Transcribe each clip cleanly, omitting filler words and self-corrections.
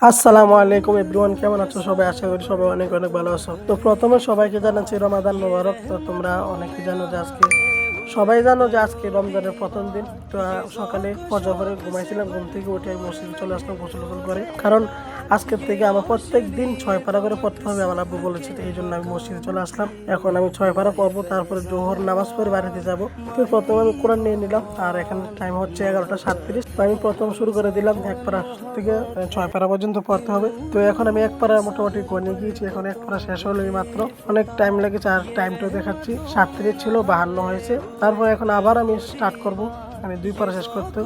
আসসালামু আলাইকুম এভরিওয়ান, কেমন আছো সবাই? আশা করি সবাই অনেক অনেক ভালো আছো। তো প্রথমে সবাইকে জানাচ্ছি রমাদান মোবারক। তো তোমরা অনেকে জানো যে আজকে রমজানের প্রথম দিন। তো সকালে ফজর করে ঘুমাইছিলাম, ঘুম থেকে উঠে আমি মসজিদে চলে আসলাম গোসল টোসল করে, কারণ আজকের থেকে আমার প্রত্যেক দিন 6 পারা করে পড়তে হবে, আমার আব্বু বলেছে। তো এই জন্য আমি মসজিদে চলে আসলাম। এখন আমি 6 পারা পড়বো, তারপরে জোহর নামাজ পড়ে বাড়িতে যাব। তো প্রথমে আমি কোরআন নিয়ে নিলাম, আর এখানে টাইম হচ্ছে 11টা 37। তো আমি প্রথম শুরু করে দিলাম 1 পারা থেকে 6 পারা পর্যন্ত পড়তে হবে। তো এখন আমি 1 পারা মোটামুটি গনে গিয়েছি, এখন 1 পারা শেষ হলো এই মাত্র। অনেক টাইম লেগেছে, আর টাইমটাও দেখাচ্ছি 37 ছিল, 52 হয়েছে। তারপর এখন আবার আমি স্টার্ট করব। আমি 2 পারা শেষ করতে,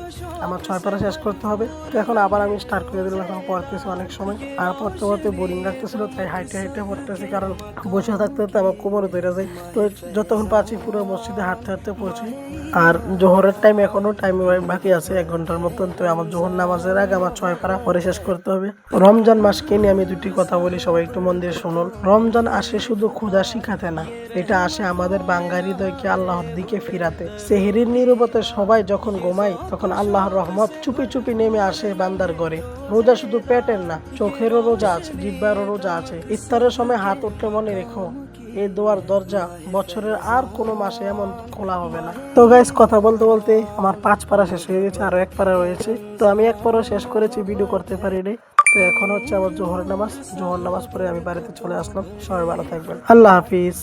আমার 6 পারা শেষ করতে হবে। তো এখন আবার আমি স্টার্ট করে দিলাম। এখন পড়তেছি অনেক সময়, আর পড়তে পড়তে বোরিং লাগতেছিল, তাই হাইটে হাইটে পড়তেছি, কারণ বসে থাকতে থাকতে আমার কোমরে ধরে যায়। তো যতক্ষণ পারছি পুরো মসজিদে হাঁটতে হাঁটতে পড়ছি। আর জোহরের টাইম এখনো টাইম বাকি আছে 1 ঘন্টার মতন। তো আমার জোহর নামাজের আগে আমার 6 পারা পরে শেষ করতে হবে। রমজান মাসকে নিয়ে আমি দুটি কথা বলি, সবাই একটু মন দিয়ে শুনুন। রমজান আসে শুধু ক্ষুধা শিখাতে না, এটা আসে আমাদের বাঙালি হৃদয়কে আল্লাহর দিকে ফিরাতে। সেহরির নীরবতে সবাই যখন ঘুমায়, তখন আল্লাহর রহমত চুপি চুপি নেমে আসে বান্দার ঘরে। রোজা শুধু পেটের না, চোখেরও রোজা আছে, জিহ্বারও রোজা আছে। ইফতারের সময় হাত উঠলে মনে রেখো, এই দোয়ার দরজা বছরের আর কোনো মাসে এমন খোলা হবে না। তো গাইস, কথা বলতে বলতে আমার 5 পারা শেষ হয়ে গেছে, আরো 1 পারা রয়েছে। তো আমি 1 পারা শেষ করেছি, ভিডিও করতে পারিনি। তো এখন হচ্ছে আমার জোহর নামাজ পড়ে আমি বাড়িতে চলে আসলাম। সবাই ভালো থাকবেন, আল্লাহ হাফিজ।